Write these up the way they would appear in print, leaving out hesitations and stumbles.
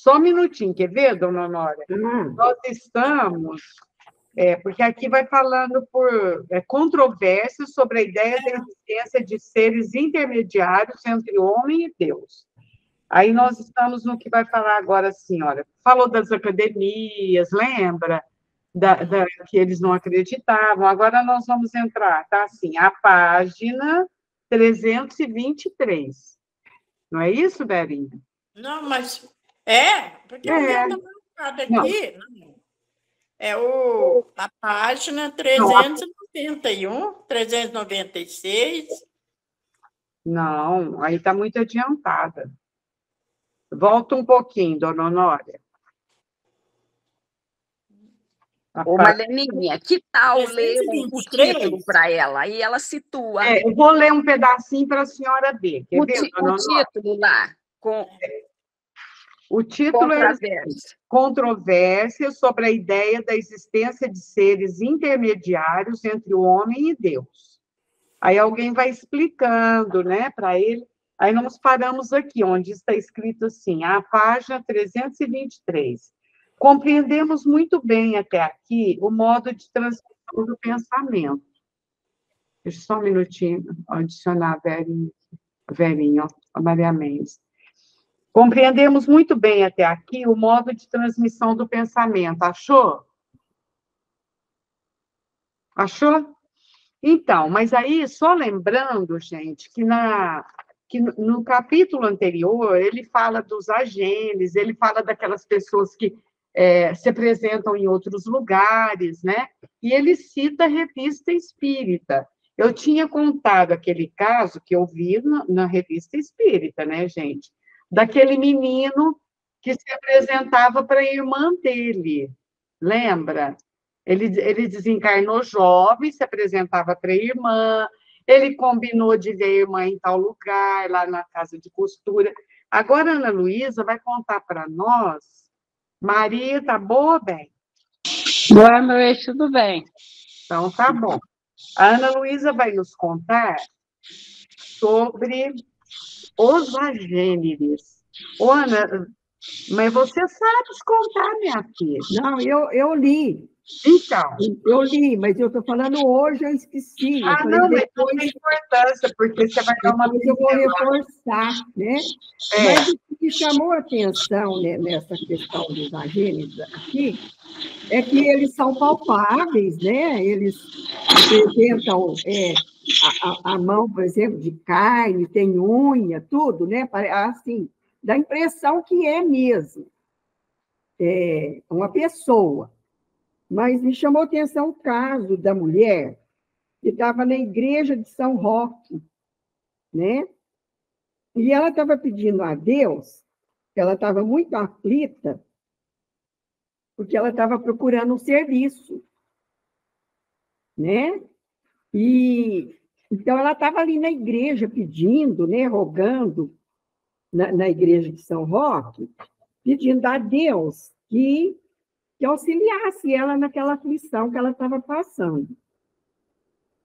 Só um minutinho, quer ver, dona Honória? Nós estamos... porque aqui vai falando por controvérsias sobre a ideia da existência de seres intermediários entre o homem e Deus. Aí nós estamos no que vai falar agora a senhora. Falou das academias, lembra? Que eles não acreditavam. Agora nós vamos entrar, tá? Assim, a página 323. Não é isso, Verinha? Não, mas... porque eu lembro marcado aqui. Não. A página 391, 396. Não, aí está muito adiantada. Volta um pouquinho, dona Honória. Ô, Marleninha, que tal ler o título para ela? Aí ela situa. Eu vou ler um pedacinho para a senhora ver. Quer ver, dona Honória? Título lá. O título é Controvérsia sobre a ideia da existência de seres intermediários entre o homem e Deus. Aí alguém vai explicando, né, para ele. Aí nós paramos aqui, onde está escrito assim, a página 323. Compreendemos muito bem até aqui o modo de transmissão do pensamento. Deixa eu só um minutinho adicionar a Verinha, a Maria Mendes. Compreendemos muito bem até aqui o modo de transmissão do pensamento. Achou? Achou? Então, mas aí, só lembrando, gente, que no capítulo anterior, ele fala dos agentes, ele fala daquelas pessoas que se apresentam em outros lugares, né? E ele cita a Revista Espírita. Eu tinha contado aquele caso que eu vi na Revista Espírita, né, gente? Daquele menino que se apresentava para a irmã dele, lembra? Ele desencarnou jovem, se apresentava para a irmã, ele combinou de ver a irmã em tal lugar, lá na casa de costura. Agora, a Ana Luísa vai contar para nós. Maria, tá boa, bem? Boa noite, tudo bem. Então, tá bom. A Ana Luísa vai nos contar sobre os agêneres. Ô, Ana, mas você sabe contar, minha filha. Não, eu li. Então. Eu li, mas eu estou falando hoje, eu esqueci. Não, mas não tem importância, porque você vai dar uma... Depois eu vou reforçar, né? Mas o que chamou a atenção, né, nessa questão dos agêneres aqui é que eles são palpáveis, né? Eles apresentam a mão, por exemplo, de carne, tem unha, tudo, né? Assim, dá a impressão que é mesmo uma pessoa. Mas me chamou a atenção o caso da mulher que estava na igreja de São Roque, né? E ela estava pedindo a Deus, ela estava muito aflita, porque ela estava procurando um serviço, né? E então ela estava ali na igreja pedindo, né, rogando na igreja de São Roque, pedindo a Deus que auxiliasse ela naquela aflição que ela estava passando.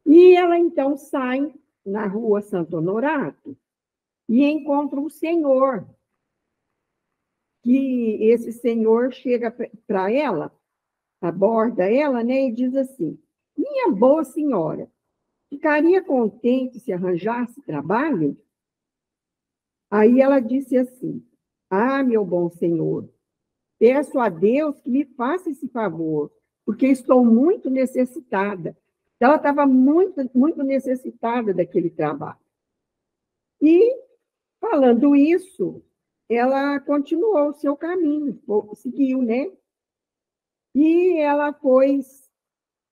E ela, então, sai na rua Santo Honorato e encontra um senhor, que esse senhor chega para ela, aborda ela, né, e diz assim, minha boa senhora, ficaria contente se arranjasse trabalho? Aí ela disse assim, meu bom senhor, peço a Deus que me faça esse favor, porque estou muito necessitada. Ela estava muito, muito necessitada daquele trabalho. E, falando isso, ela continuou o seu caminho, seguiu, né? E ela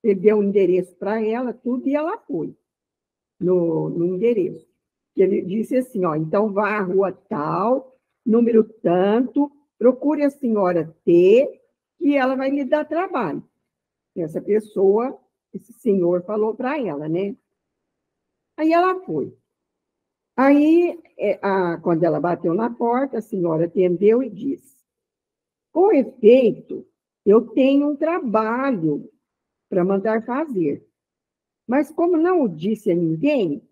ele deu um endereço para ela, tudo, e ela foi no endereço. Ele disse assim, então vá à rua tal, número tanto, procure a senhora T, e ela vai lhe dar trabalho. Essa pessoa, esse senhor falou para ela, né? Aí ela foi. Aí, quando ela bateu na porta, a senhora atendeu e disse, com efeito, eu tenho um trabalho para mandar fazer, mas como não o disse a ninguém,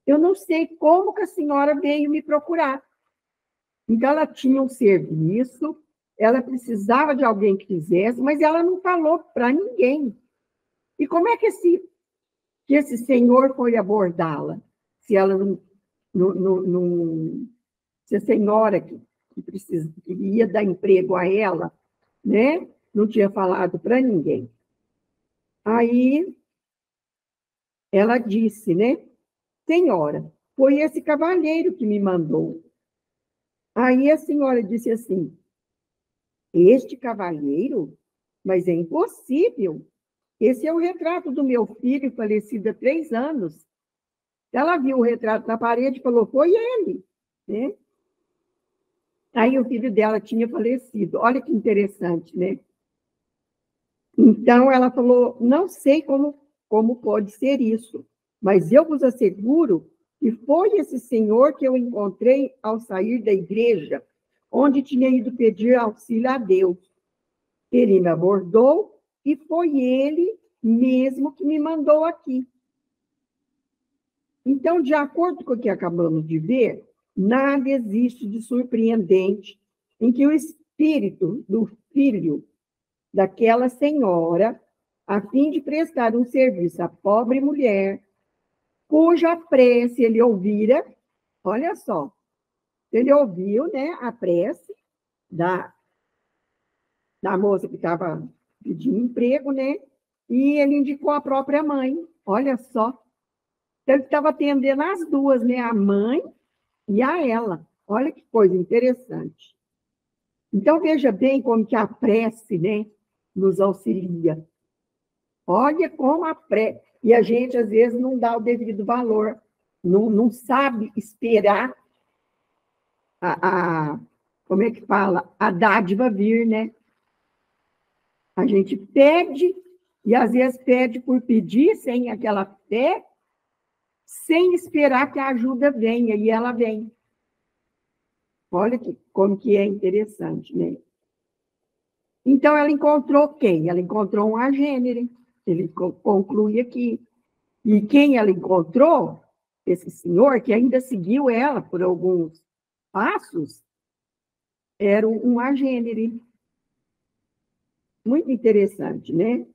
eu não sei como que a senhora veio me procurar. Então, ela tinha um serviço ela precisava de alguém que fizesse, mas ela não falou para ninguém. E como é que esse senhor foi abordá-la? Se ela se a senhora que queria dar emprego a ela, né, não tinha falado para ninguém. Aí ela disse, né, senhora, foi esse cavalheiro que me mandou. Aí a senhora disse assim, este cavalheiro? Mas é impossível. Esse é o retrato do meu filho, falecido há 3 anos. Ela viu o retrato na parede e falou, foi ele, né? Aí o filho dela tinha falecido. Olha que interessante, né? Então, ela falou, não sei como pode ser isso, mas eu vos asseguro que foi esse senhor que eu encontrei ao sair da igreja, onde tinha ido pedir auxílio a Deus. Ele me abordou e foi ele mesmo que me mandou aqui. Então, de acordo com o que acabamos de ver, nada existe de surpreendente em que o espírito do filho daquela senhora, a fim de prestar um serviço à pobre mulher, cuja prece ele ouvira, olha só, ele ouviu, né, a prece da moça que estava pedindo emprego, né, e ele indicou a própria mãe, olha só. Então, ele estava atendendo as duas, né, a mãe e a ela. Olha que coisa interessante. Então, veja bem como que a prece, né, nos auxilia. Olha como a prece... E a gente, às vezes, não dá o devido valor, não sabe esperar como é que fala? A dádiva vir, né? A gente pede, e às vezes pede por pedir, sem aquela fé, sem esperar que a ajuda venha, e ela vem. Olha como que é interessante, né? Então, ela encontrou quem? Ela encontrou um agênere. Ele conclui aqui. E quem ela encontrou? Esse senhor, que ainda seguiu ela por alguns passos, era um agênere. Muito interessante, né?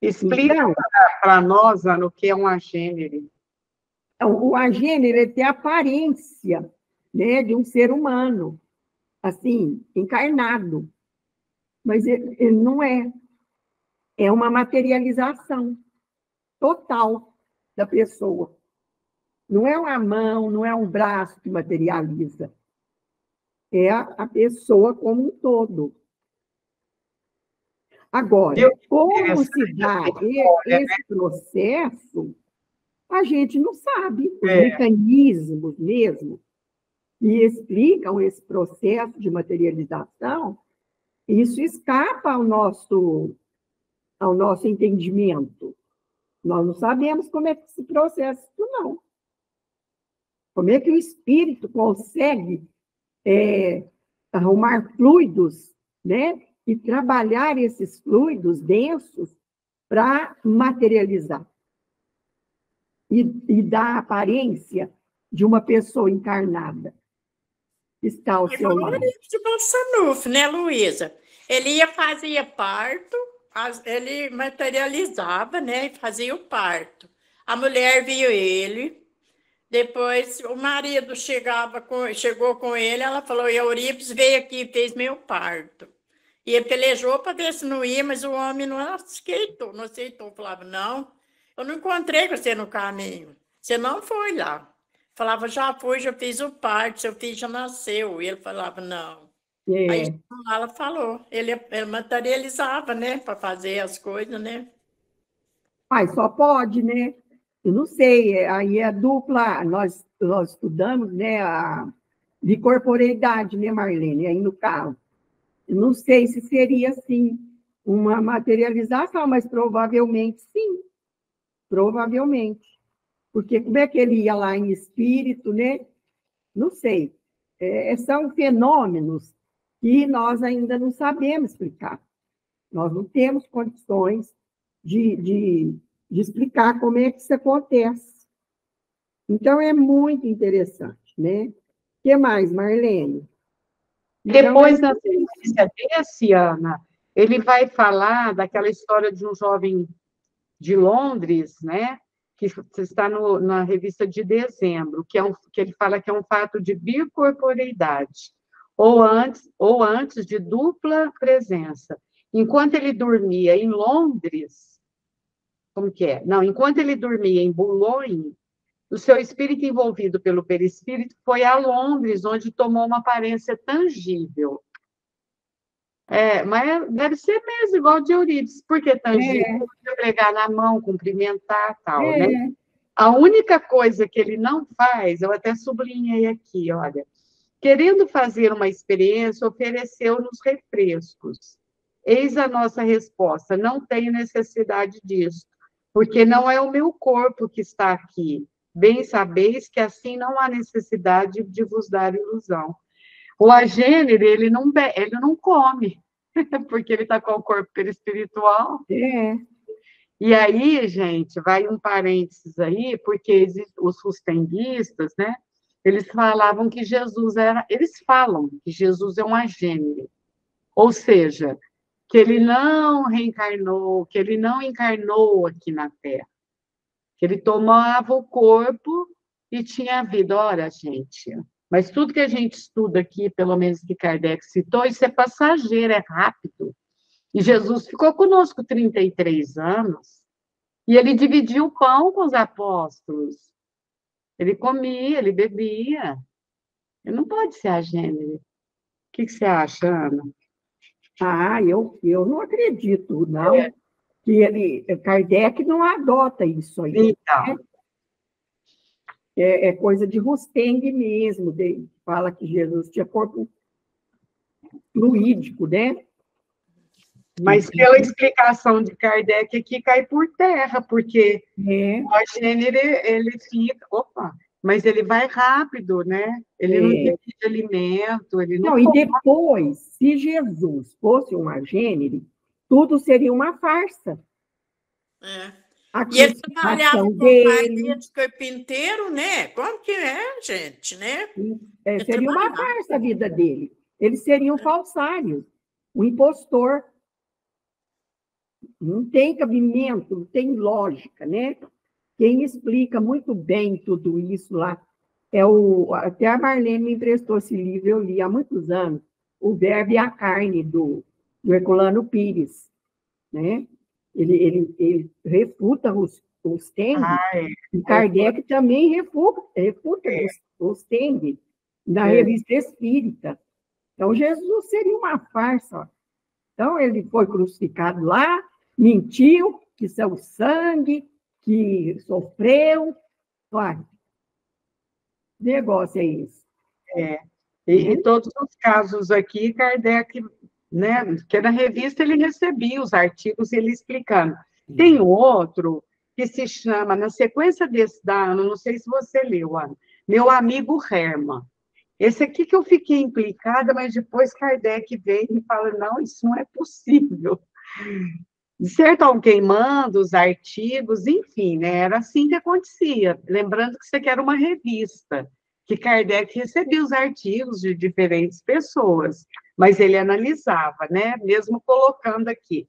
Explica então, para nós, Ana, o que é um agênere. O agênere tem a aparência, né, de um ser humano, assim, encarnado. Mas ele não é. É uma materialização total da pessoa. Não é uma mão, não é um braço que materializa. É a pessoa como um todo. Agora, como se dá esse processo, a gente não sabe. Os mecanismos mesmo que explicam esse processo de materialização, isso escapa ao nosso entendimento. Nós não sabemos como é que se processa isso, não. Como é que o espírito consegue arrumar fluidos, né? E trabalhar esses fluidos densos para materializar. E dar a aparência de uma pessoa encarnada. Está ao seu lado. De Bolsanuf, né, Luísa? Ele fazia parto, ele materializava, né, e fazia o parto. A mulher viu ele, depois o marido chegou com ele, ela falou, Eurípides veio aqui e fez meu parto. E ele pelejou para ver se não ia, mas o homem não aceitou. Falava, não, eu não encontrei com você no caminho, você não foi lá. Falava, já fui, já fiz o parto, seu filho já nasceu. E ele falava, não. Aí ela falou, ele materializava, né, para fazer as coisas, né? Mas só pode, né? Eu não sei, aí é dupla, nós estudamos, né, a bicorporeidade, né, Marlene, aí no caso. Eu não sei se seria, assim, uma materialização, mas provavelmente sim, provavelmente. Porque como é que ele ia lá em espírito, né? Não sei. São fenômenos que nós ainda não sabemos explicar. Nós não temos condições de explicar como é que isso acontece. Então, é muito interessante, né? O que mais, Marlene? Depois, na sequência desse, Ana, ele vai falar daquela história de um jovem de Londres, né, que está na revista de dezembro, que ele fala que é um fato de bicorporeidade, ou antes de dupla presença. Enquanto ele dormia em Londres, como que é? Não, enquanto ele dormia em Boulogne, o seu espírito envolvido pelo perispírito foi a Londres, onde tomou uma aparência tangível. Mas deve ser mesmo, igual de Eurípides. Por que tangível? Pregar na mão, cumprimentar, tal, né? A única coisa que ele não faz, eu até sublinhei aqui, olha, querendo fazer uma experiência, ofereceu-nos refrescos. Eis a nossa resposta, não tenho necessidade disso, porque não é o meu corpo que está aqui. Bem sabeis que assim não há necessidade de vos dar ilusão. O agênero, ele não come, porque ele está com o corpo perispiritual. E aí, gente, vai um parênteses aí, porque os sustenguistas, né, eles falavam que eles falam que Jesus é um agênero, ou seja, que ele não reencarnou, que ele não encarnou aqui na Terra, que ele tomava o corpo e tinha vida. Ora, gente, mas tudo que a gente estuda aqui, pelo menos que Kardec citou, isso é passageiro, é rápido. E Jesus ficou conosco 33 anos, e ele dividia o pão com os apóstolos. Ele comia, ele bebia. Ele não pode ser agênero. O que você acha, Ana? Eu não acredito, não. Que Kardec não adota isso aí. Então. Né? É coisa de Rusteng mesmo, fala que Jesus tinha corpo fluídico, né? Mas pela explicação de Kardec aqui cai por terra, porque o agênero, ele fica... Opa! Mas ele vai rápido, né? Ele não tem alimento, ele não... E depois, se Jesus fosse um agênero, tudo seria uma farsa. E ele trabalhava com o corpo inteiro, né? Como que é, gente, né? Seria uma farsa a vida dele. Ele seria um falsário, um impostor. Não tem cabimento, não tem lógica, né? Quem explica muito bem tudo isso lá até a Marlene me emprestou esse livro, eu li há muitos anos, O Verbo e a Carne, do Herculano Pires, né? Ele refuta os Teng, e Kardec também refuta os Teng na Revista Espírita. Então, Jesus seria uma farsa. Ó. Então, ele foi crucificado lá, mentiu, que saiu sangue, que sofreu. Olha, que negócio é esse? E todos os casos aqui, Kardec, né, porque na revista ele recebia os artigos e ele explicando. Tem outro que se chama, na sequência desse da Ana, não sei se você leu, Ana, Meu Amigo Hermann. Esse aqui que eu fiquei implicada, mas depois Kardec veio e fala, não, isso não é possível. De certo, alguém manda os artigos, enfim, né? Era assim que acontecia. Lembrando que isso aqui era uma revista, que Kardec recebia os artigos de diferentes pessoas, mas ele analisava, né? Mesmo colocando aqui.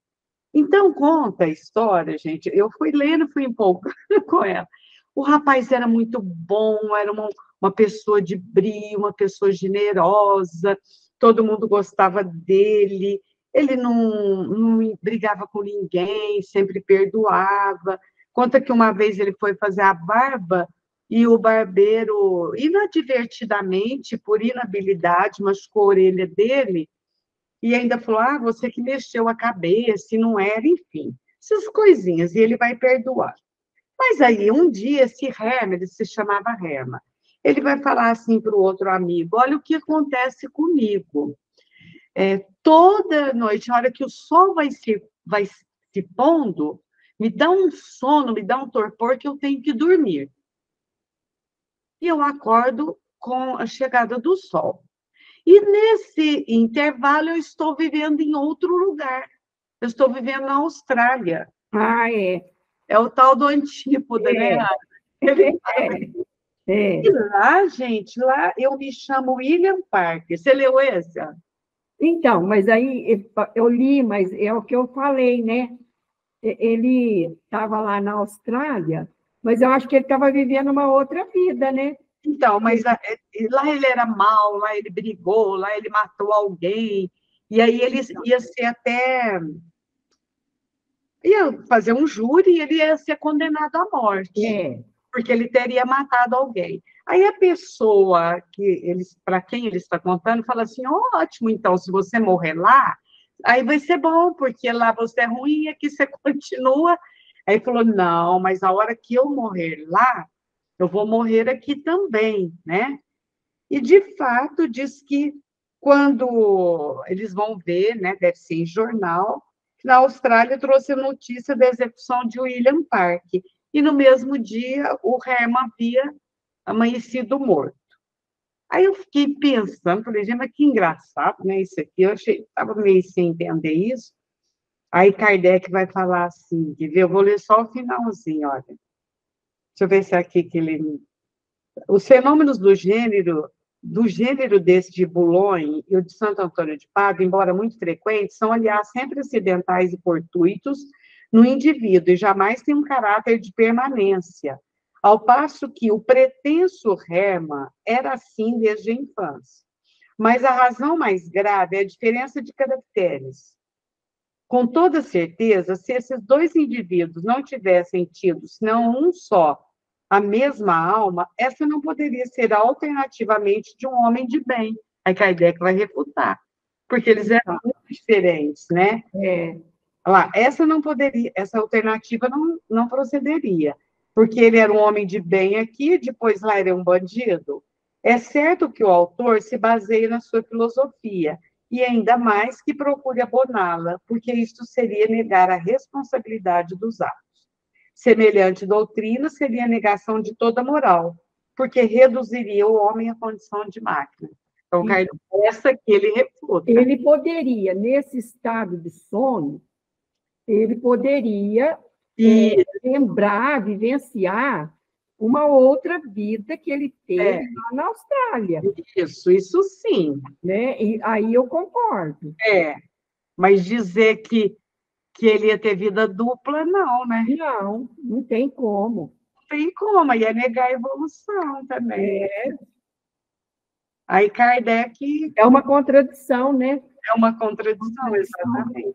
Então, conta a história, gente. Eu fui lendo, fui empolgando com ela. O rapaz era muito bom, era uma pessoa de brio, uma pessoa generosa, todo mundo gostava dele. Ele não brigava com ninguém, sempre perdoava. Conta que uma vez ele foi fazer a barba e o barbeiro, inadvertidamente, por inabilidade, machucou a orelha dele e ainda falou, você que mexeu a cabeça, e não era, enfim. Essas coisinhas, e ele vai perdoar. Mas aí, um dia, esse Hermann, ele se chamava Hermann, ele vai falar assim para o outro amigo, olha o que acontece comigo. Toda noite, a hora que o sol vai se pondo, me dá um sono, me dá um torpor que eu tenho que dormir. E eu acordo com a chegada do sol. E nesse intervalo eu estou vivendo em outro lugar. Eu estou vivendo na Austrália. É o tal do antípoda, né? E lá, gente, lá eu me chamo William Parker. Você leu esse? Então, mas aí eu li, mas é o que eu falei, né? Ele estava lá na Austrália, mas eu acho que ele estava vivendo uma outra vida, né? Então, mas lá ele era mau, lá ele brigou, lá ele matou alguém, e aí ele ia ser até... ia fazer um júri e ele ia ser condenado à morte, porque ele teria matado alguém. Aí a pessoa para quem ele está contando fala assim: ótimo, então, se você morrer lá, aí vai ser bom, porque lá você é ruim e aqui você continua. Aí ele falou: não, mas a hora que eu morrer lá, eu vou morrer aqui também, né? E, de fato, diz que quando eles vão ver, né, deve ser em jornal, na Austrália trouxe a notícia da execução de William Park, e no mesmo dia o Herman havia amanhecido morto. Aí eu fiquei pensando, falei, gente, mas que engraçado, né, isso aqui, eu estava meio sem entender isso. Aí Kardec vai falar assim, quer ver? Eu vou ler só o finalzinho, olha. Deixa eu ver se é aqui que ele... Os fenômenos do gênero desse de Boulogne e o de Santo Antônio de Pádua, embora muito frequentes, são, aliás, sempre acidentais e fortuitos no indivíduo e jamais têm um caráter de permanência, ao passo que o pretenso Hermann era assim desde a infância. Mas a razão mais grave é a diferença de caracteres. Com toda certeza, se esses dois indivíduos não tivessem tido, senão um só, a mesma alma, essa não poderia ser alternativamente de um homem de bem. Aí Kardec vai refutar, porque eles eram muito diferentes, né? Lá, essa não poderia, essa alternativa não procederia, porque ele era um homem de bem aqui, depois lá ele é um bandido. É certo que o autor se baseia na sua filosofia, e ainda mais que procure aboná-la, porque isto seria negar a responsabilidade dos atos. Semelhante doutrina seria a negação de toda moral, porque reduziria o homem à condição de máquina. Então, essa que ele refuta. Ele poderia, nesse estado de sono, ele poderia lembrar, vivenciar uma outra vida que ele teve lá na Austrália. Isso sim. Né? E aí eu concordo. Mas dizer que ele ia ter vida dupla, não, né? Não tem como. Não tem como, ia negar a evolução também. Aí Kardec... É uma contradição, né? É uma contradição, exatamente.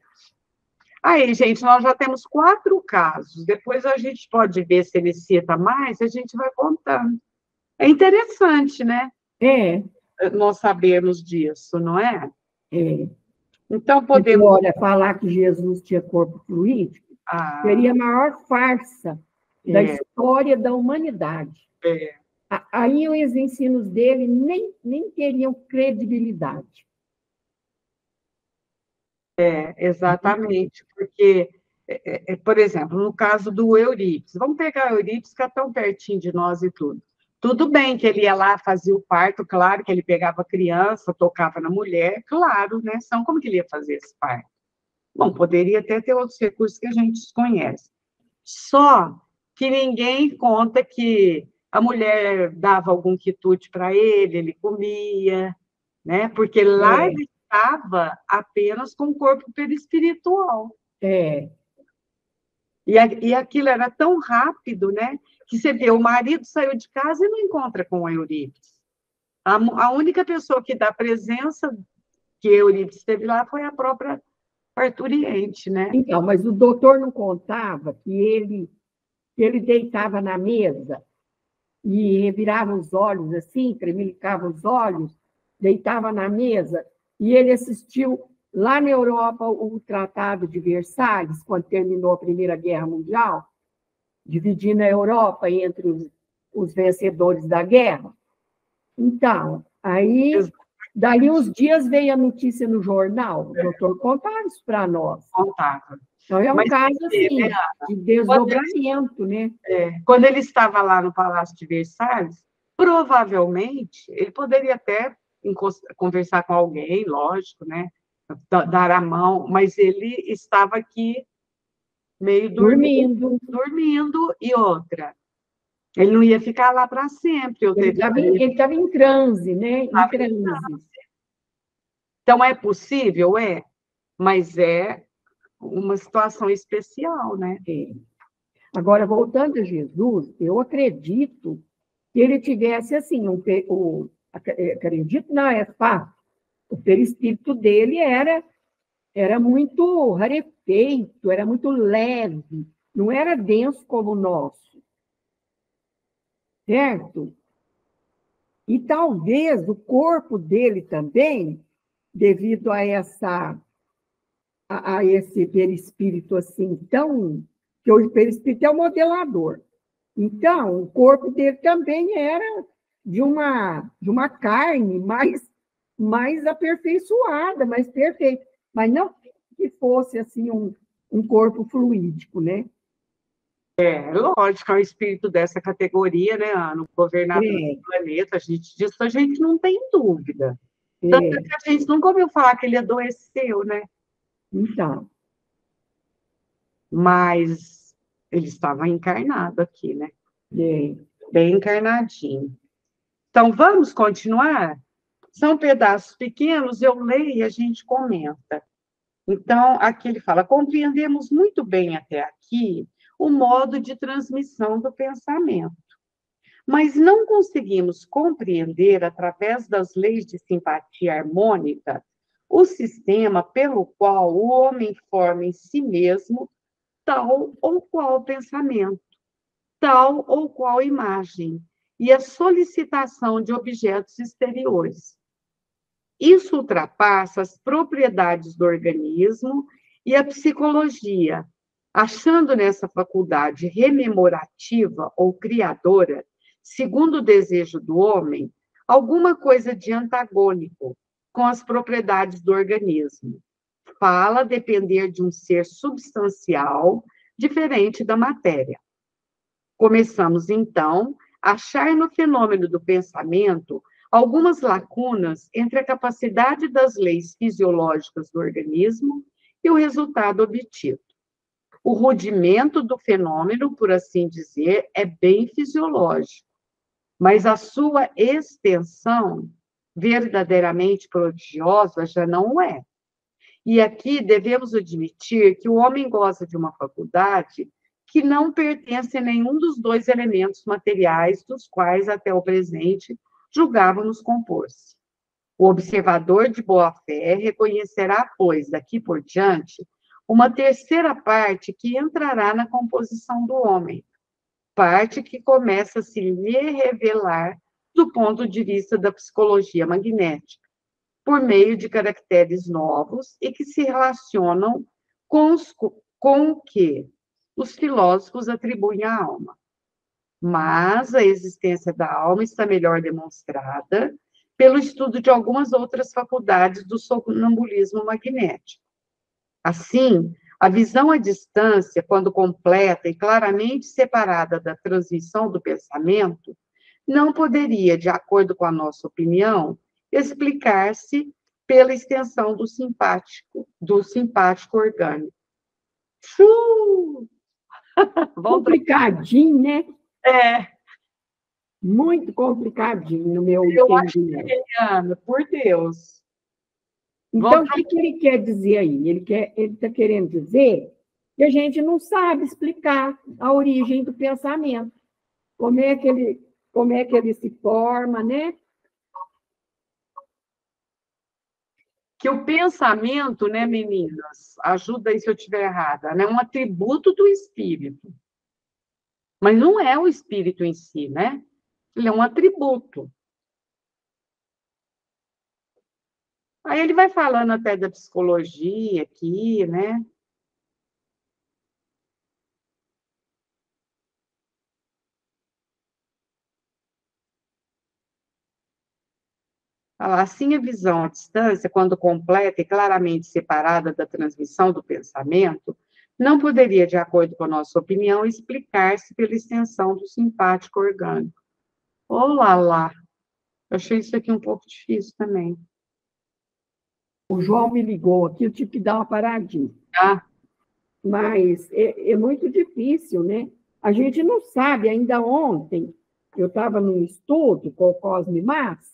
Aí, gente, nós já temos 4 casos. Depois a gente pode ver se ele cita mais, a gente vai contando. É interessante, né? Nós sabermos disso, não é? Então, podemos... Olha, falar que Jesus tinha corpo fluídico seria a maior farsa da história da humanidade. Aí os ensinos dele nem teriam credibilidade. Exatamente, porque, por exemplo, no caso do Eurípides, vamos pegar o Eurípides, que é tão pertinho de nós e tudo. Tudo bem que ele ia lá, fazia o parto, claro que ele pegava a criança, tocava na mulher, claro, né? Como que ele ia fazer esse parto? Bom, poderia até ter outros recursos que a gente desconhece. Só que ninguém conta que a mulher dava algum quitute para ele comia, né? Porque lá ele estava apenas com o corpo perispiritual. E aquilo era tão rápido, né? Que você vê, o marido saiu de casa e não encontra com o Eurípides. A única pessoa que dá presença que Eurípides esteve lá foi a própria parturiente, né? Então, mas o doutor não contava que ele deitava na mesa e revirava os olhos assim, tremelicava os olhos, deitava na mesa, e ele assistiu lá na Europa o Tratado de Versalhes, quando terminou a Primeira Guerra Mundial, dividindo a Europa entre os vencedores da guerra. Então, aí, dali uns dias veio a notícia no jornal, o doutor contava isso para nós. Contava. Então, é um caso, assim, de desdobramento, né? Quando ele estava lá no Palácio de Versalhes, provavelmente, ele poderia até conversar com alguém, lógico, né? Dar a mão, mas ele estava aqui meio dormindo, e outra. Ele não ia ficar lá para sempre. Ele estava em transe, né? Em transe. Então, é possível? É, mas é uma situação especial, né? É. Agora, voltando a Jesus, eu acredito que ele tivesse, assim, acredito, não, é fato, o perispírito dele era muito rarefeito, era muito leve, não era denso como o nosso, certo? E talvez o corpo dele também, devido a esse perispírito assim tão... que o perispírito é o modelador. Então, o corpo dele também era de uma carne mais aperfeiçoada, mais perfeita. Mas não que fosse assim um corpo fluídico, né? É lógico, é um espírito dessa categoria, né, Ana? O governador É, do planeta, disso a gente não tem dúvida. Tanto é. que a gente nunca ouviu falar que ele adoeceu, né? Então, Mas ele estava encarnado aqui, né? é, Bem encarnadinho. Então, vamos continuar? São pedaços pequenos, eu leio e a gente comenta. Então, aqui ele fala: compreendemos muito bem até aqui o modo de transmissão do pensamento, mas não conseguimos compreender, através das leis de simpatia harmônica, o sistema pelo qual o homem forma em si mesmo tal ou qual pensamento, tal ou qual imagem, e a solicitação de objetos exteriores. Isso ultrapassa as propriedades do organismo e a psicologia, achando nessa faculdade rememorativa ou criadora, segundo o desejo do homem, alguma coisa de antagônico com as propriedades do organismo. Fala depender de um ser substancial diferente da matéria. Começamos, então, a achar no fenômeno do pensamento algumas lacunas entre a capacidade das leis fisiológicas do organismo e o resultado obtido. O rudimento do fenômeno, por assim dizer, é bem fisiológico, mas a sua extensão, verdadeiramente prodigiosa, já não o é. E aqui devemos admitir que o homem goza de uma faculdade que não pertence a nenhum dos dois elementos materiais dos quais, até o presente, julgávamos compor-se. O observador de boa-fé reconhecerá, pois, daqui por diante, uma terceira parte que entrará na composição do homem, parte que começa a se lhe revelar do ponto de vista da psicologia magnética, por meio de caracteres novos e que se relacionam com o que os filósofos atribuem à alma. Mas a existência da alma está melhor demonstrada pelo estudo de algumas outras faculdades do sonambulismo magnético. Assim, a visão à distância, quando completa e claramente separada da transmissão do pensamento, não poderia, de acordo com a nossa opinião, explicar-se pela extensão do simpático orgânico. complicadinho, né? É, Muito complicadinho, no meu eu acho entendimento. que, Ana, por Deus. Então, o que ele quer dizer aí? Ele está querendo dizer que a gente não sabe explicar a origem do pensamento, como é que ele se forma, né? Que o pensamento, né, meninas, ajuda aí se eu estiver errada, né, é um atributo do espírito. Mas não é o espírito em si, né? Ele é um atributo. Aí ele vai falando até da psicologia aqui, né? Assim, a visão à distância, quando completa e claramente separada da transmissão do pensamento, não poderia, de acordo com a nossa opinião, explicar-se pela extensão do simpático orgânico. Olá lá! Eu achei isso aqui um pouco difícil também. O João me ligou aqui, eu tive que dar uma paradinha. Tá? Mas é muito difícil, né? A gente não sabe. Ainda ontem, eu estava num estudo com o Cosme Mas,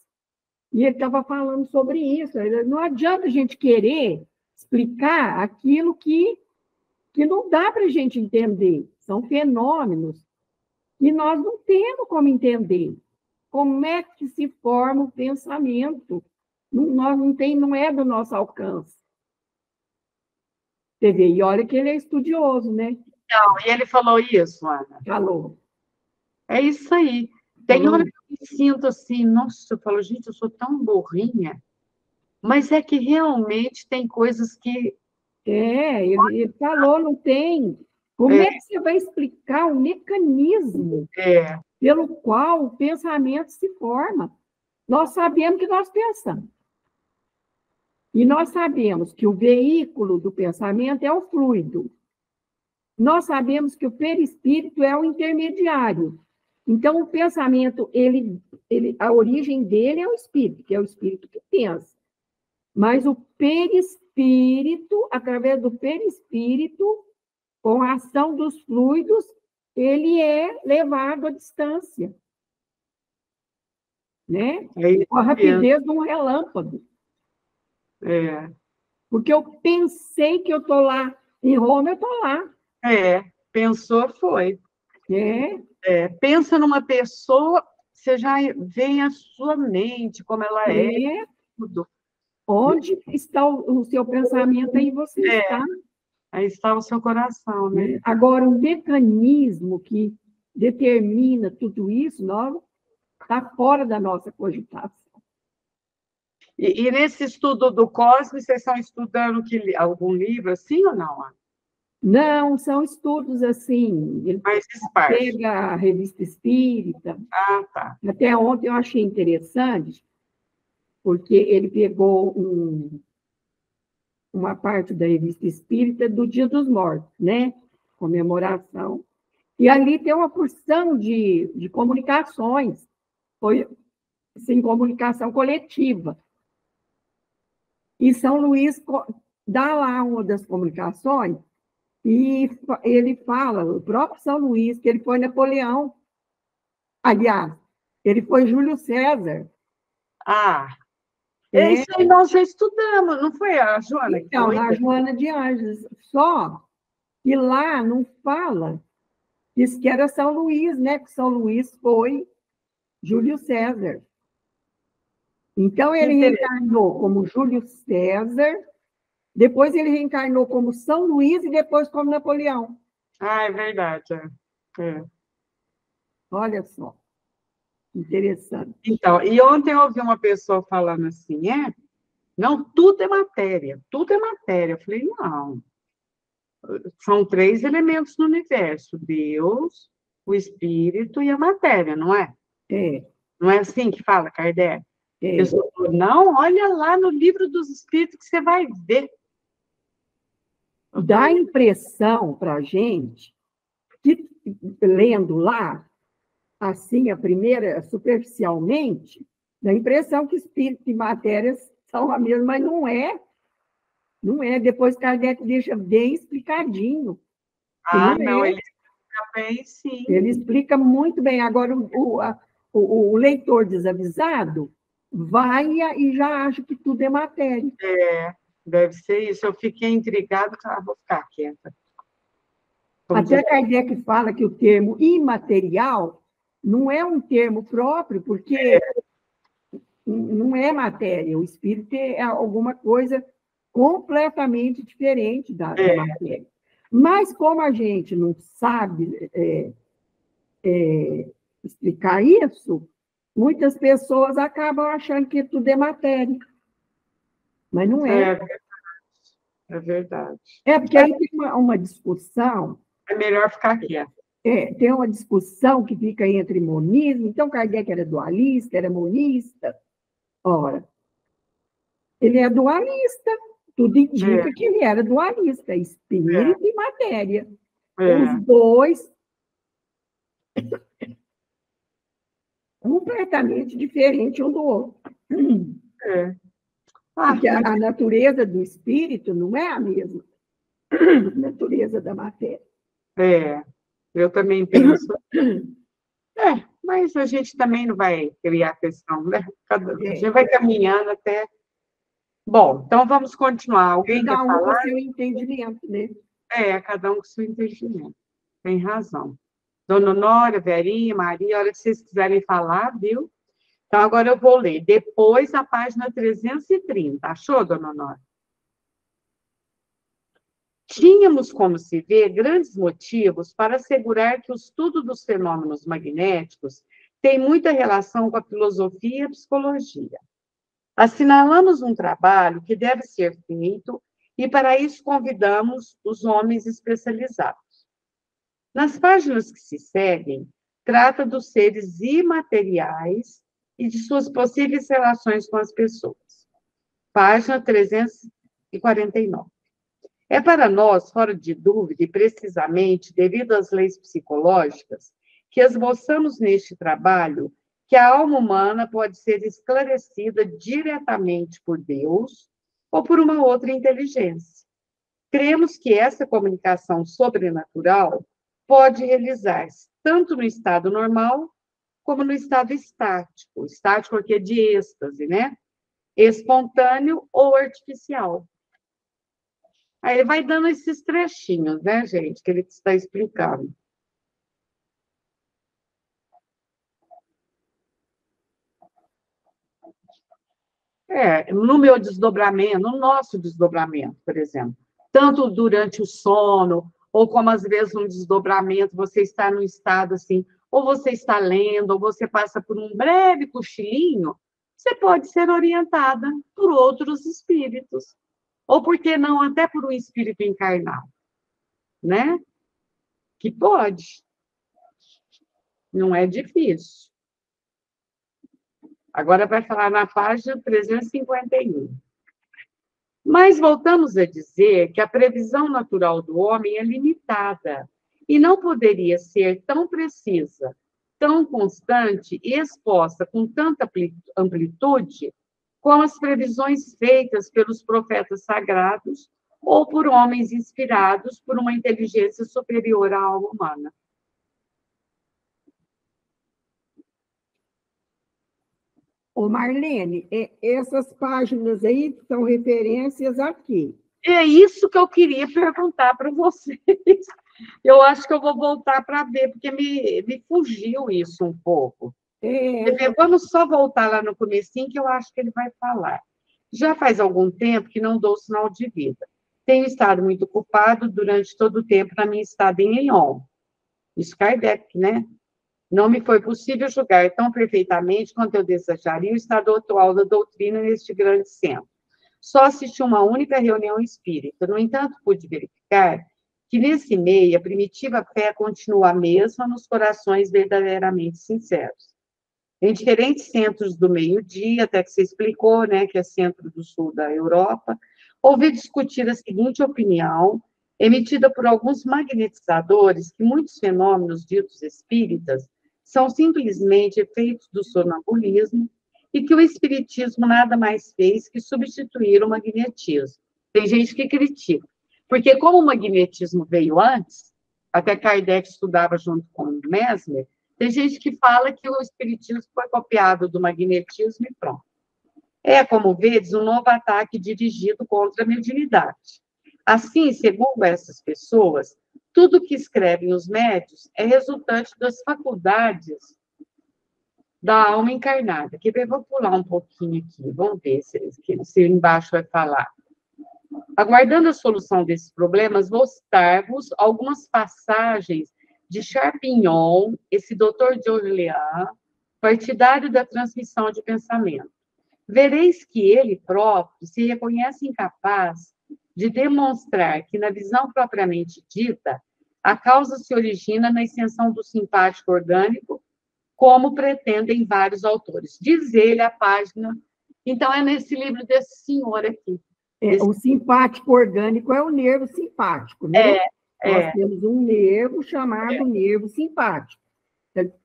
E ele estava falando sobre isso. Não adianta a gente querer explicar aquilo que não dá para a gente entender. São fenômenos que nós não temos como entender. Como é que se forma o pensamento? Não é do nosso alcance. Você vê, e olha que ele é estudioso, né? Não, e ele falou isso, Ana. Falou. É isso aí. Tem hora que eu me sinto assim, nossa, eu falo, gente, eu sou tão burrinha. Mas é que realmente tem coisas que... Ele falou, não tem. Como é que você vai explicar o mecanismo pelo qual o pensamento se forma? Nós sabemos que nós pensamos. E nós sabemos que o veículo do pensamento é o fluido. Nós sabemos que o perispírito é o intermediário. Então, o pensamento, a origem dele é o espírito, que é o espírito que pensa. Mas o perispírito, através do perispírito, com a ação dos fluidos, ele é levado à distância. Né? Com a rapidez de um relâmpago. Porque eu pensei que eu estou lá. Em Roma, eu estou lá. Pensou, foi. Pensa numa pessoa, você já vem à sua mente, como ela é. Tudo. Onde está o seu pensamento, aí você está. Aí está o seu coração, né? Agora, o mecanismo que determina tudo isso, está fora da nossa cogitação. E nesse estudo do cosmos, vocês estão estudando algum livro assim ou não? Não, são estudos assim. Ele pega a Revista Espírita. Tá. Até ontem eu achei interessante, porque ele pegou uma parte da Revista Espírita do Dia dos Mortos, né? Comemoração. E ali tem uma porção de comunicações, foi assim, comunicação coletiva. E São Luís dá lá uma das comunicações, e ele fala, o próprio São Luís, que ele foi Napoleão. Aliás, ele foi Júlio César. Isso aí nós já estudamos, não foi a Joana? Então, a Joana de Anjos. Só que lá não fala, diz que era São Luís, né? Que São Luís foi Júlio César. Então, ele reencarnou como Júlio César, depois ele reencarnou como São Luís e depois como Napoleão. É verdade. Olha só. Interessante. Então, e ontem eu ouvi uma pessoa falando assim, não, tudo é matéria, tudo é matéria. Eu falei, não. São 3 elementos no universo, Deus, o espírito e a matéria, não é? Não é assim que fala, Kardec? A pessoa falou, não, olha lá no livro dos espíritos que você vai ver. Dá a impressão para a gente, que, lendo lá, assim, a primeira, superficialmente, dá a impressão que espírito e matéria são a mesma, mas não é. Não é. Depois Kardec deixa bem explicadinho. Não, ele explica bem, sim. Ele explica muito bem. Agora, o leitor desavisado vai e já acha que tudo é matéria. Deve ser isso. Eu fiquei intrigada, vou ficar quieta. Até Kardec fala que o termo imaterial não é um termo próprio, porque não é matéria. O espírito é alguma coisa completamente diferente da matéria. Mas, como a gente não sabe explicar isso, muitas pessoas acabam achando que tudo é matéria. Mas não é. É verdade. Porque aí tem uma discussão. É melhor ficar quieta. Tem uma discussão que fica entre monismo. Então, Kardec era dualista, era monista. Ora, ele é dualista. Tudo indica que ele era dualista, espírito e matéria. Os dois completamente diferentes um do outro. Porque a natureza do espírito não é a mesma natureza da matéria. Eu também penso. mas a gente também não vai criar questão, né? A gente vai caminhando até... Bom, então vamos continuar. Alguém quer falar? Cada um com seu entendimento, né? Cada um com seu entendimento. Tem razão. Dona Honória, Verinha, Maria, a hora que vocês quiserem falar, viu? Então, agora eu vou ler. Depois, a página 330. Achou, Dona Honória? Tínhamos, como se vê, grandes motivos para assegurar que o estudo dos fenômenos magnéticos tem muita relação com a filosofia e a psicologia. Assinalamos um trabalho que deve ser feito e, para isso, convidamos os homens especializados. Nas páginas que se seguem, trata dos seres imateriais e de suas possíveis relações com as pessoas. Página 349. É para nós, fora de dúvida, e precisamente devido às leis psicológicas, que esboçamos neste trabalho que a alma humana pode ser esclarecida diretamente por Deus ou por uma outra inteligência. Cremos que essa comunicação sobrenatural pode realizar-se tanto no estado normal como no estado estático. Estático aqui é de êxtase, né? Espontâneo ou artificial. Aí ele vai dando esses trechinhos, né, gente, que ele está explicando. No meu desdobramento, no nosso desdobramento, por exemplo, tanto durante o sono, ou como às vezes um desdobramento, você está num estado assim, ou você está lendo, ou você passa por um breve cochilinho, você pode ser orientada por outros espíritos. Ou, por que não, até por um espírito encarnado, né? Que pode. Não é difícil. Agora vai falar na página 351. Mas voltamos a dizer que a previsão natural do homem é limitada e não poderia ser tão precisa, tão constante e exposta com tanta amplitude como as previsões feitas pelos profetas sagrados ou por homens inspirados por uma inteligência superior à alma humana. Ô, Marlene, essas páginas aí são referências a quê? É isso que eu queria perguntar para vocês. Eu acho que eu vou voltar para ver, porque me fugiu isso um pouco. Vamos só voltar lá no comecinho, que eu acho que ele vai falar. Já faz algum tempo que não dou sinal de vida. Tenho estado muito ocupado durante todo o tempo na minha estada em Lyon. Isso Kardec, né? Não me foi possível julgar tão perfeitamente quanto eu desejaria o estado atual da doutrina neste grande centro. Só assisti uma única reunião espírita. No entanto, pude verificar que, nesse meio, a primitiva fé continua a mesma nos corações verdadeiramente sinceros. Em diferentes centros do meio-dia, até que você explicou, né, que é centro do sul da Europa, ouvi discutir a seguinte opinião, emitida por alguns magnetizadores, que muitos fenômenos ditos espíritas são simplesmente efeitos do sonambulismo e que o espiritismo nada mais fez que substituir o magnetismo. Tem gente que critica, porque como o magnetismo veio antes, até Kardec estudava junto com o Mesmer, tem gente que fala que o espiritismo foi copiado do magnetismo e pronto. É, como vedes, um novo ataque dirigido contra a mediunidade. Assim, segundo essas pessoas, tudo que escrevem os médiuns é resultante das faculdades da alma encarnada. Que vou pular um pouquinho aqui, vamos ver se embaixo vai falar. Aguardando a solução desses problemas, vou citar-vos algumas passagens de Charpignon, esse doutor de Orleans, partidário da transmissão de pensamento. Vereis que ele próprio se reconhece incapaz de demonstrar que, na visão propriamente dita, a causa se origina na extensão do simpático orgânico, como pretendem vários autores. Diz ele a página... Então, é nesse livro desse senhor aqui. O simpático orgânico é o nervo simpático, né? Nós temos um nervo chamado nervo simpático.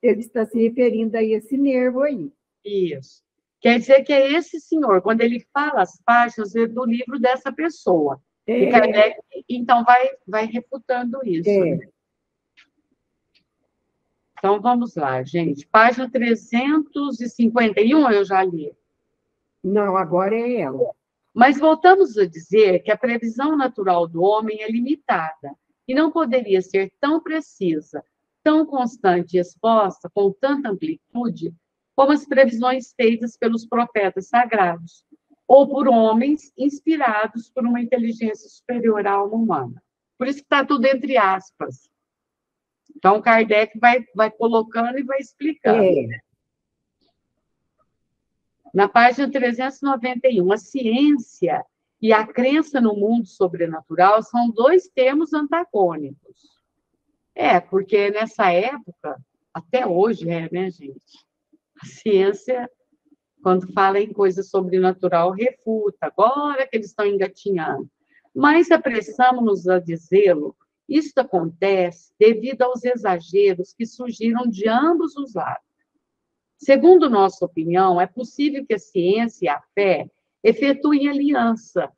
Ele está se referindo a esse nervo aí. Isso. Quer dizer que é esse senhor, quando ele fala as páginas, é do livro dessa pessoa. E Kardec, então, vai refutando isso. Então, vamos lá, gente. Página 351, eu já li. Não, agora é ela. Mas voltamos a dizer que a previsão natural do homem é limitada e não poderia ser tão precisa, tão constante e exposta, com tanta amplitude, como as previsões feitas pelos profetas sagrados, ou por homens inspirados por uma inteligência superior à alma humana. Por isso que está tudo entre aspas. Então, Kardec vai colocando e vai explicando. Na página 391, a ciência e a crença no mundo sobrenatural são dois termos antagônicos. Porque nessa época, até hoje né, gente? A ciência, quando fala em coisa sobrenatural, refuta. Agora que eles estão engatinhando. Mas apressamos-nos a dizê-lo, isso acontece devido aos exageros que surgiram de ambos os lados. Segundo nossa opinião, é possível que a ciência e a fé efetuem aliança.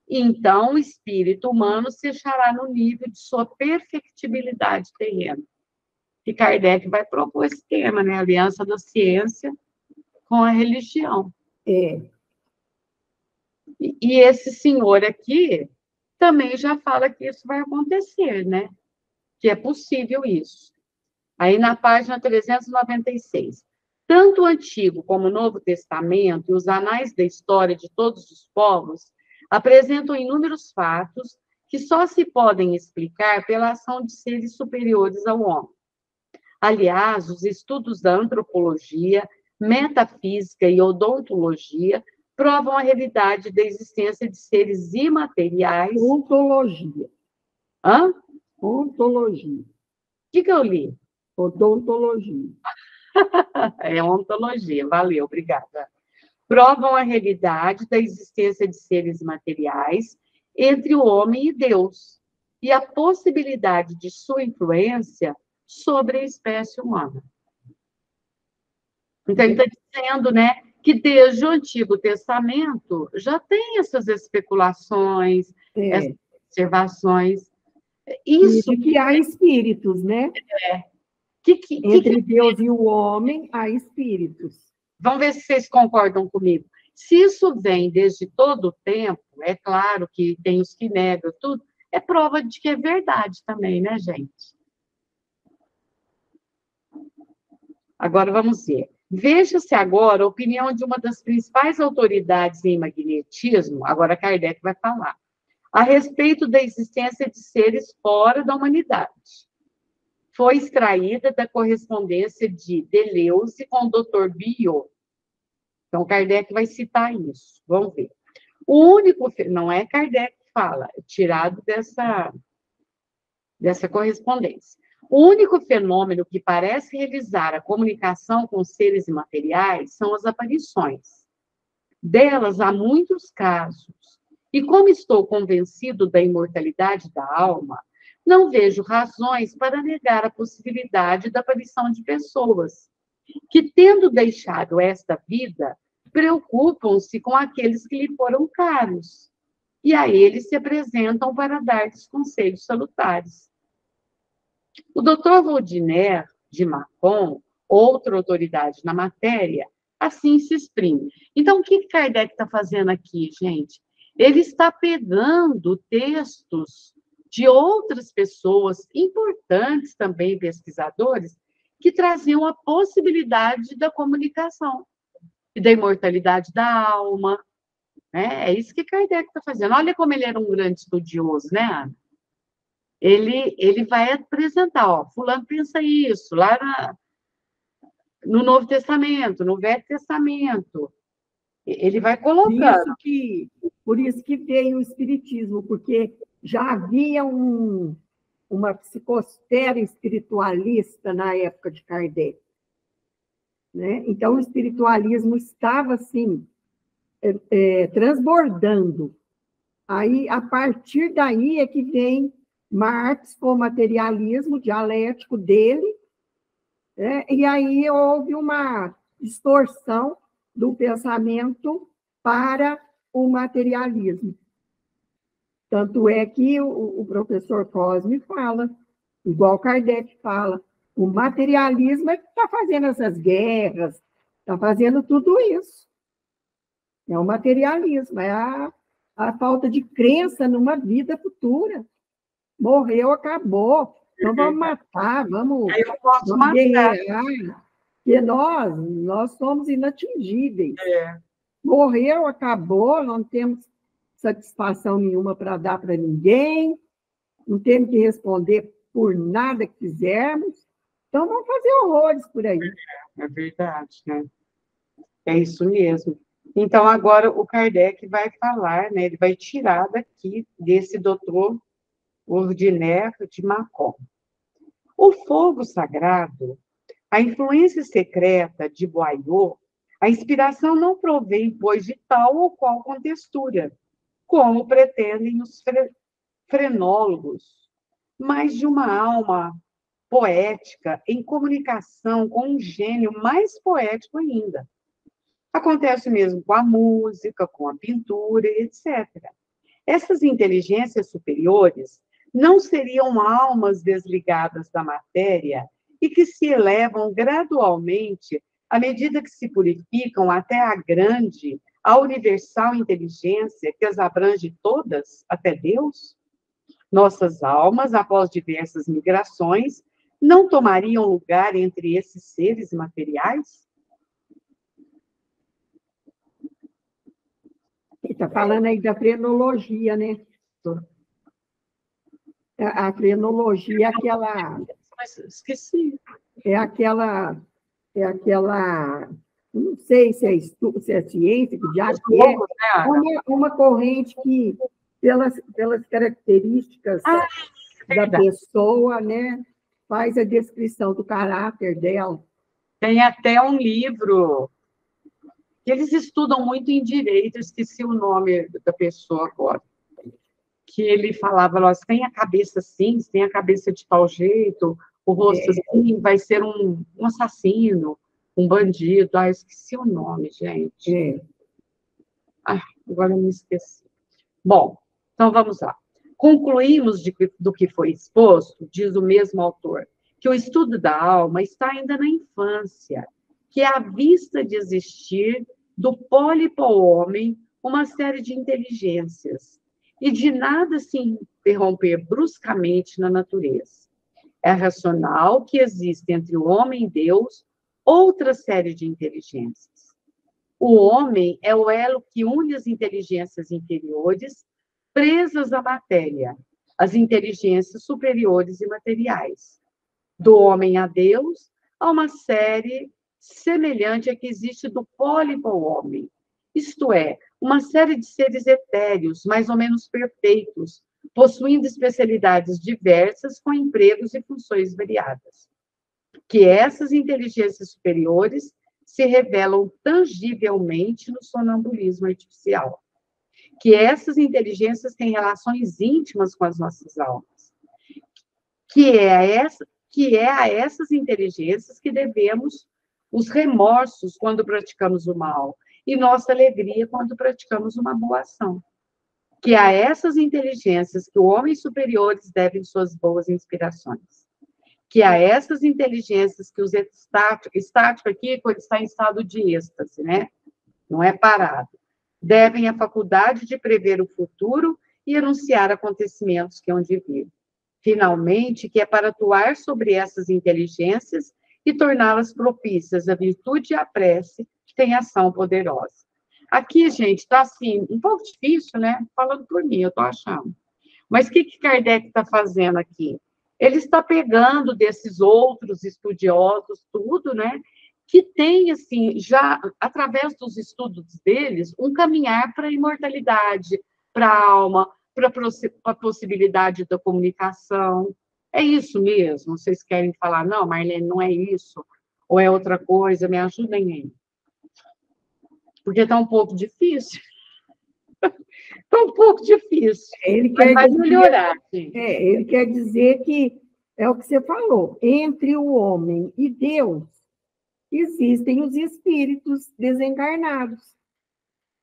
E então, o espírito humano se achará no nível de sua perfectibilidade terrena. E Kardec vai propor esse tema, né? Aliança da ciência com a religião. E esse senhor aqui também já fala que isso vai acontecer, né? Que é possível isso. Aí, na página 396. Tanto o Antigo como o Novo Testamento e os anais da história de todos os povos apresentam inúmeros fatos que só se podem explicar pela ação de seres superiores ao homem. Aliás, os estudos da antropologia, metafísica e odontologia provam a realidade da existência de seres imateriais. Ontologia. Hã? Ontologia. O que eu li? Odontologia. É ontologia, valeu, obrigada. Provam a realidade da existência de seres materiais entre o homem e Deus, e a possibilidade de sua influência sobre a espécie humana. Então, ele está dizendo, né, que desde o Antigo Testamento já tem essas especulações, essas observações. Isso e que há espíritos, né? Entre Deus e o homem, há espíritos. Vamos ver se vocês concordam comigo. Se isso vem desde todo o tempo, é claro que tem os que negam tudo, é prova de que é verdade também, né, gente? Agora vamos ver. Veja-se agora a opinião de uma das principais autoridades em magnetismo, agora Kardec vai falar, a respeito da existência de seres fora da humanidade. Foi extraída da correspondência de Deleuze com o Dr. Biot. Então, Kardec vai citar isso. Vamos ver. O único... Não é Kardec que fala, é tirado dessa correspondência. O único fenômeno que parece realizar a comunicação com seres imateriais são as aparições. Delas há muitos casos. E como estou convencido da imortalidade da alma, não vejo razões para negar a possibilidade da aparição de pessoas que, tendo deixado esta vida, preocupam-se com aqueles que lhe foram caros, e a eles se apresentam para dar-lhes conselhos salutares. O Dr. Vaudiner de Mâcon, outra autoridade na matéria, assim se exprime. Então, o que Kardec está fazendo aqui, gente? Ele está pegando textos de outras pessoas, importantes também, pesquisadores, que traziam a possibilidade da comunicação e da imortalidade da alma. Né? É isso que Kardec está fazendo. Olha como ele era um grande estudioso, né, Ana? Ele vai apresentar, ó, fulano pensa isso, lá no Novo Testamento, no Velho Testamento. Ele vai colocando. Por isso que veio o Espiritismo, porque já havia uma psicosfera espiritualista na época de Kardec. Né? Então, o espiritualismo estava, assim, transbordando. Aí, a partir daí é que vem Marx com o materialismo dialético dele, né? E aí houve uma distorção do pensamento para o materialismo. Tanto é que o professor Cosme fala, igual Kardec fala, O materialismo é que está fazendo essas guerras, está fazendo tudo isso. É o materialismo, é a falta de crença numa vida futura. Morreu, acabou. Então vamos matar, vamos guerrear. Porque nós somos inatingíveis. Morreu, acabou, não temos satisfação nenhuma para dar para ninguém, não temos que responder por nada que fizermos. Então vamos fazer horrores por aí. É verdade, né? É isso mesmo. Então, agora o Kardec vai falar, né? Ele vai tirar daqui desse doutor Ordinaire de Macon. O fogo sagrado, a influência secreta de Boileau, a inspiração não provém, pois, de tal ou qual contextura, como pretendem os frenólogos, mas de uma alma poética em comunicação com um gênio mais poético ainda. Acontece mesmo com a música, com a pintura, etc. Essas inteligências superiores não seriam almas desligadas da matéria e que se elevam gradualmente à medida que se purificam até a grande, a universal inteligência que as abrange todas, até Deus? Nossas almas, após diversas migrações, não tomariam lugar entre esses seres materiais? Está falando aí da frenologia, né? A frenologia é aquela... Mas esqueci. É aquela... Não sei se é ciência, que já é. Uma corrente que, pelas características da pessoa, né, faz a descrição do caráter dela. Tem até um livro que eles estudam muito em direito, esqueci o nome da pessoa agora, que ele falava, tem a cabeça assim, tem a cabeça de tal jeito, o rosto assim, vai ser um assassino, um bandido. Eu esqueci o nome, gente. Agora eu me esqueci. Bom, então vamos lá. Concluímos do que foi exposto, diz o mesmo autor, que o estudo da alma está ainda na infância, que é à vista de existir do pólipo ao homem uma série de inteligências, e de nada se interromper bruscamente na natureza. É racional que existe entre o homem e Deus outra série de inteligências. O homem é o elo que une as inteligências inferiores presas à matéria, as inteligências superiores e materiais. Do homem a Deus, há uma série semelhante à que existe do pólipo ao homem, isto é, uma série de seres etéreos, mais ou menos perfeitos, possuindo especialidades diversas com empregos e funções variadas. Que essas inteligências superiores se revelam tangivelmente no sonambulismo artificial. Que essas inteligências têm relações íntimas com as nossas almas. Que é a essas inteligências que devemos os remorsos quando praticamos o mal e nossa alegria quando praticamos uma boa ação. Que a essas inteligências que os homens superiores devem suas boas inspirações. Que a essas inteligências que os estático aqui, quando está em estado de êxtase, né? Não é parado. Devem a faculdade de prever o futuro e anunciar acontecimentos que hão de vir. Finalmente, que é para atuar sobre essas inteligências e torná-las propícias à virtude e à prece, tem ação poderosa. Aqui, gente, está assim, um pouco difícil, né? Falando por mim, eu estou achando. Mas o que Kardec está fazendo aqui? Ele está pegando desses outros estudiosos, tudo, né? Que tem, assim, já, através dos estudos deles, um caminhar para a imortalidade, para a alma, para a possibilidade da comunicação. É isso mesmo? Vocês querem falar, não, Marlene, não é isso? Ou é outra coisa? Me ajudem aí. Porque está um pouco difícil. Está um pouco difícil. Mas vai melhorar, gente. Ele quer dizer que, é o que você falou, entre o homem e Deus, existem os espíritos desencarnados.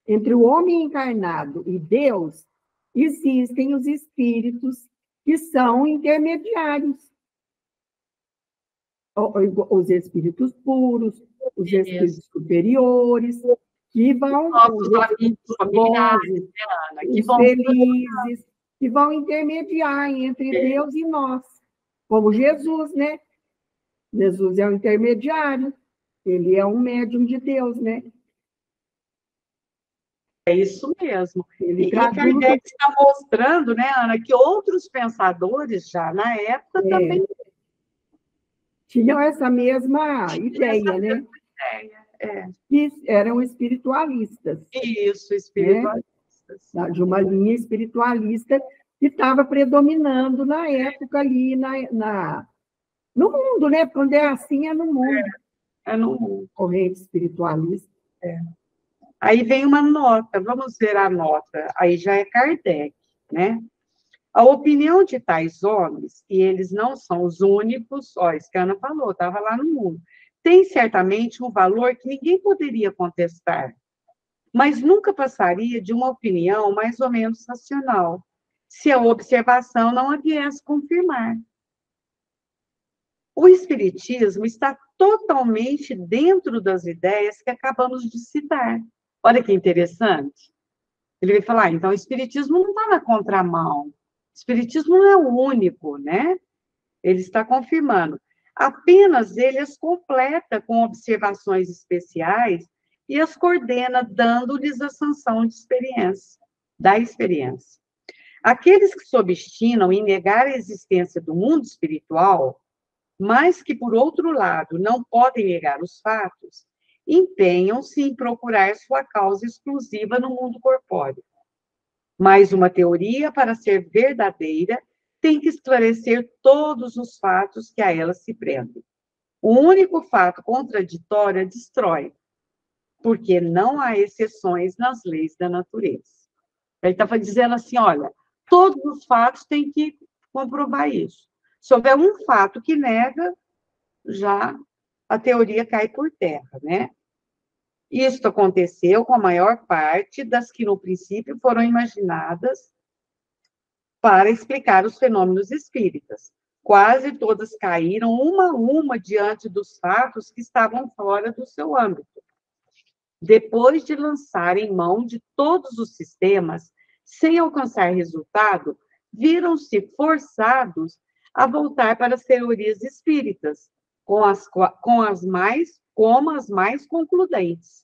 Entre o homem encarnado e Deus, existem os espíritos que são intermediários. os espíritos puros, os espíritos superiores, que vão, Nossos amigos familiares, bons, né, Ana? Que os vão felizes, que vão intermediar entre Deus e nós, como Jesus, né? Jesus é o intermediário, ele é um médium de Deus, né? É isso mesmo. Ele E traduz... Kardec está mostrando, né, Ana, que outros pensadores já na época também tinham essa mesma ideia, né? Que eram espiritualistas. Isso, espiritualistas. Né? De uma linha espiritualista que estava predominando na época ali, no mundo, né? Quando é assim, é no mundo. É no mundo. Corrente espiritualista. Aí vem uma nota, vamos ver a nota. Aí já é Kardec, né? A opinião de tais homens, e eles não são os únicos, ó, isso que a Ana falou, estava lá no mundo, tem certamente um valor que ninguém poderia contestar, mas nunca passaria de uma opinião mais ou menos racional, se a observação não a viesse confirmar. O Espiritismo está totalmente dentro das ideias que acabamos de citar. Olha que interessante. Ele vai falar, então, o Espiritismo não está na contramão. O Espiritismo não é o único, né? Ele está confirmando. Apenas ele as completa com observações especiais e as coordena, dando-lhes a sanção de experiência, da experiência. Aqueles que se obstinam em negar a existência do mundo espiritual, mas que, por outro lado, não podem negar os fatos, empenham-se em procurar sua causa exclusiva no mundo corpóreo. Mas uma teoria, para ser verdadeira, tem que esclarecer todos os fatos que a ela se prendem. O único fato contraditório a destrói, porque não há exceções nas leis da natureza. Ele está dizendo assim, olha, todos os fatos têm que comprovar isso. Se houver um fato que nega, já a teoria cai por terra, né? Isso aconteceu com a maior parte das que, no princípio, foram imaginadas para explicar os fenômenos espíritas. Quase todas caíram, uma a uma, diante dos fatos que estavam fora do seu âmbito. Depois de lançarem mão de todos os sistemas, sem alcançar resultado, viram-se forçados a voltar para as teorias espíritas, como as mais concludentes.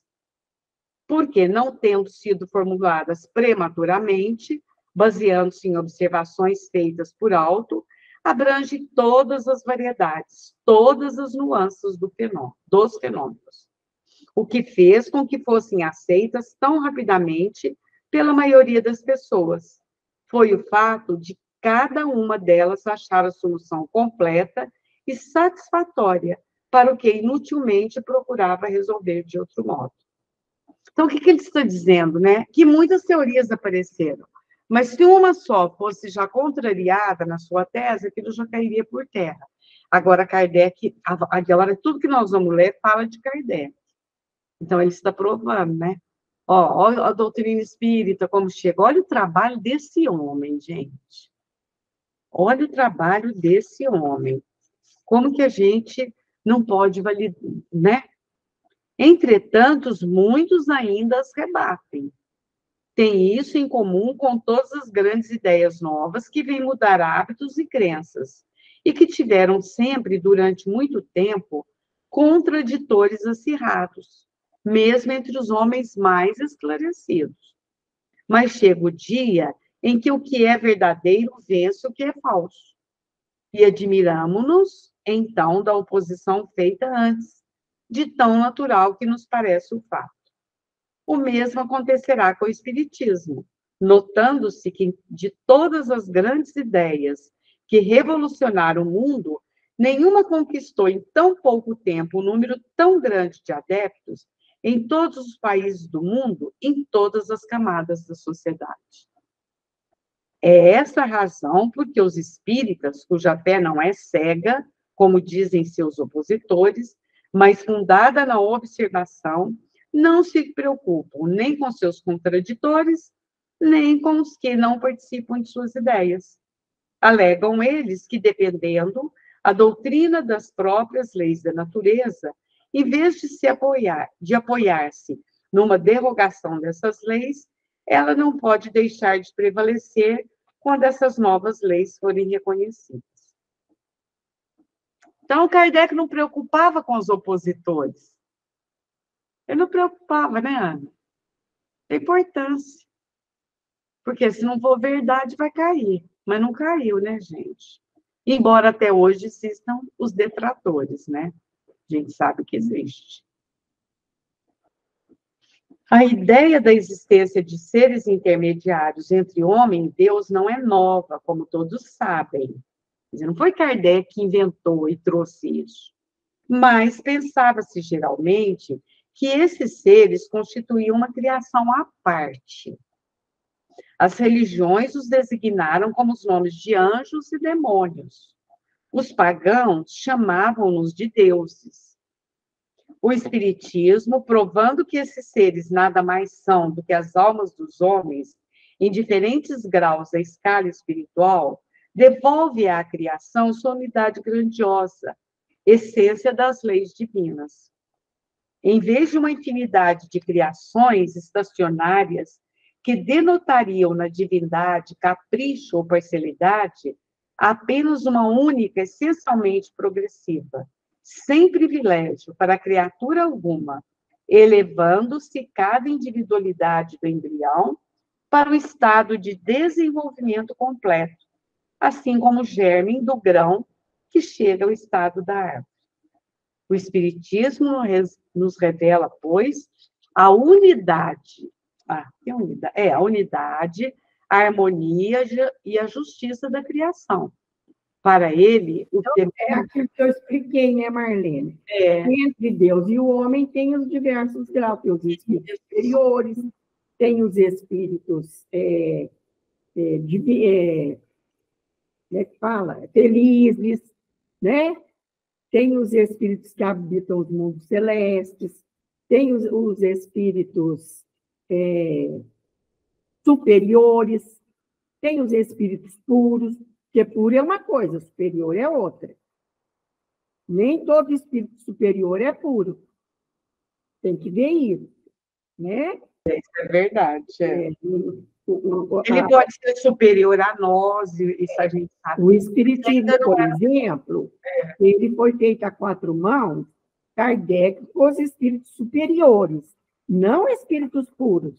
Porque, não tendo sido formuladas prematuramente, baseando-se em observações feitas por alto, abrange todas as variedades, todas as nuances dos fenômenos. O que fez com que fossem aceitas tão rapidamente pela maioria das pessoas foi o fato de cada uma delas achar a solução completa e satisfatória para o que inutilmente procurava resolver de outro modo. Então, o que ele está dizendo, né? Que muitas teorias apareceram, mas se uma só fosse já contrariada na sua tese, aquilo já cairia por terra. Agora, Kardec, agora tudo que nós vamos ler fala de Kardec. Então, ele está provando, né? Olha a doutrina espírita, como chega. Olha o trabalho desse homem, gente. Olha o trabalho desse homem. Como que a gente não pode validar, né? Entretanto, muitos ainda as rebatem. Tem isso em comum com todas as grandes ideias novas que vêm mudar hábitos e crenças, e que tiveram sempre, durante muito tempo, contraditores acirrados, mesmo entre os homens mais esclarecidos. Mas chega o dia em que o que é verdadeiro vence o que é falso. E admiramo-nos, então, da oposição feita antes, de tão natural que nos parece o fato. O mesmo acontecerá com o Espiritismo, notando-se que, de todas as grandes ideias que revolucionaram o mundo, nenhuma conquistou em tão pouco tempo um número tão grande de adeptos em todos os países do mundo, em todas as camadas da sociedade. É essa a razão porque os espíritas, cuja fé não é cega, como dizem seus opositores, mas fundada na observação, não se preocupam nem com seus contraditores, nem com os que não participam de suas ideias. Alegam eles que, dependendo a doutrina das próprias leis da natureza, em vez de apoiar-se numa derrogação dessas leis, ela não pode deixar de prevalecer quando essas novas leis forem reconhecidas. Então, Kardec não preocupava com os opositores. Ele não preocupava, né, Ana? Tem importância. Porque se não for verdade, vai cair. Mas não caiu, né, gente? Embora até hoje existam os detratores, né? A gente sabe que existe. A ideia da existência de seres intermediários entre homem e Deus não é nova, como todos sabem. Não foi Kardec que inventou e trouxe isso. Mas pensava-se geralmente que esses seres constituíam uma criação à parte. As religiões os designaram como os nomes de anjos e demônios. Os pagãos chamavam-nos de deuses. O Espiritismo, provando que esses seres nada mais são do que as almas dos homens, em diferentes graus da escala espiritual, devolve à criação sua unidade grandiosa, essência das leis divinas. Em vez de uma infinidade de criações estacionárias que denotariam na divindade capricho ou parcialidade, apenas uma única, essencialmente progressiva, sem privilégio para criatura alguma, elevando-se cada individualidade do embrião para o estado de desenvolvimento completo, assim como o germe do grão que chega ao estado da árvore. O Espiritismo nos revela, pois, a unidade, a harmonia e a justiça da criação. Para ele, é aquilo que eu expliquei, né, Marlene? Entre Deus e o homem tem os diversos graus, tem os espíritos superiores, tem os espíritos felizes, né? Tem os espíritos que habitam os mundos celestes, tem os espíritos superiores, tem os espíritos puros, porque puro é uma coisa, superior é outra. Nem todo espírito superior é puro. Tem que ver isso, né? Isso é verdade. Ele pode ser superior a nós, isso a gente sabe. O Espiritismo, por exemplo, ele foi feito a 4 mãos, Kardec com os espíritos superiores, não espíritos puros,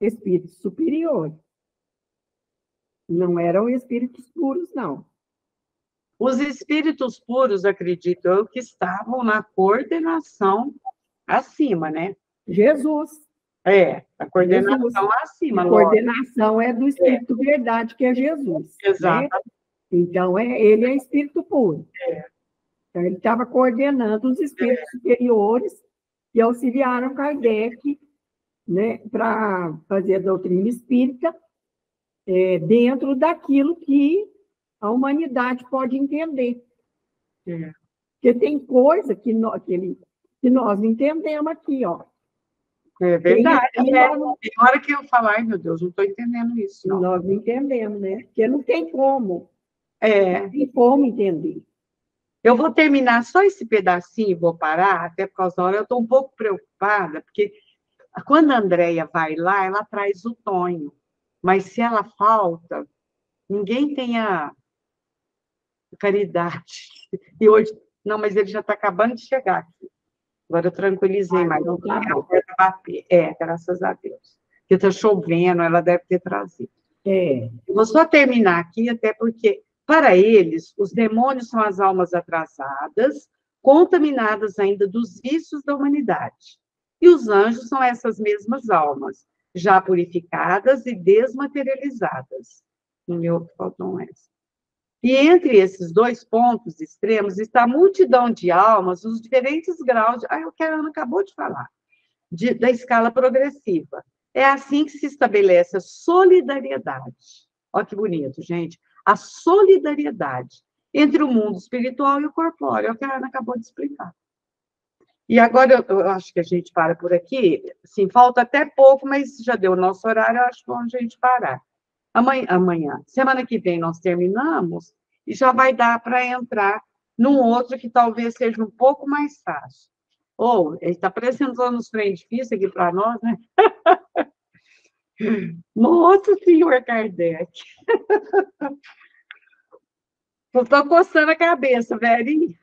espíritos superiores. Não eram espíritos puros, não. Os espíritos puros, acredito eu, que estavam na coordenação acima, né? Jesus. A coordenação Jesus. Acima. A coordenação é do Espírito Verdade, que é Jesus. Exato. Né? Então, ele é espírito puro. Então, ele estava coordenando os espíritos superiores que auxiliaram Kardec, né, para fazer a doutrina espírita dentro daquilo que a humanidade pode entender. Porque tem coisa que nós não entendemos aqui, ó. É verdade. Tem hora que eu falar, ai meu Deus, não estou entendendo isso. Não. Nós não entendemos, né? Porque não tem como. Não tem como entender. Eu vou terminar só esse pedacinho e vou parar, até por causa da hora eu estou um pouco preocupada, porque quando a Andréia vai lá, ela traz o Tonho. Mas se ela falta, ninguém tem a caridade. E hoje, não, mas ele já está acabando de chegar aqui. Agora eu tranquilizei mais. Não tá bom. Graças a Deus. Porque está chovendo, ela deve ter trazido. Eu vou só terminar aqui, até porque, para eles, os demônios são as almas atrasadas, contaminadas ainda dos vícios da humanidade. E os anjos são essas mesmas almas, já purificadas e desmaterializadas. No meu faltam essa. E entre esses dois pontos extremos está a multidão de almas, os diferentes graus o que a Ana acabou de falar, da escala progressiva. É assim que se estabelece a solidariedade. Olha que bonito, gente. A solidariedade entre o mundo espiritual e o corpóreo, é o que a Ana acabou de explicar. E agora eu acho que a gente para por aqui. Sim, falta até pouco, mas já deu o nosso horário, eu acho bom a gente parar. Amanhã, semana que vem nós terminamos, e já vai dar para entrar num outro que talvez seja um pouco mais fácil. Ou, ele está apresentando os trem difíceis aqui para nós, né? Nossa, senhor Kardec. Eu estou coçando a cabeça, velhinho.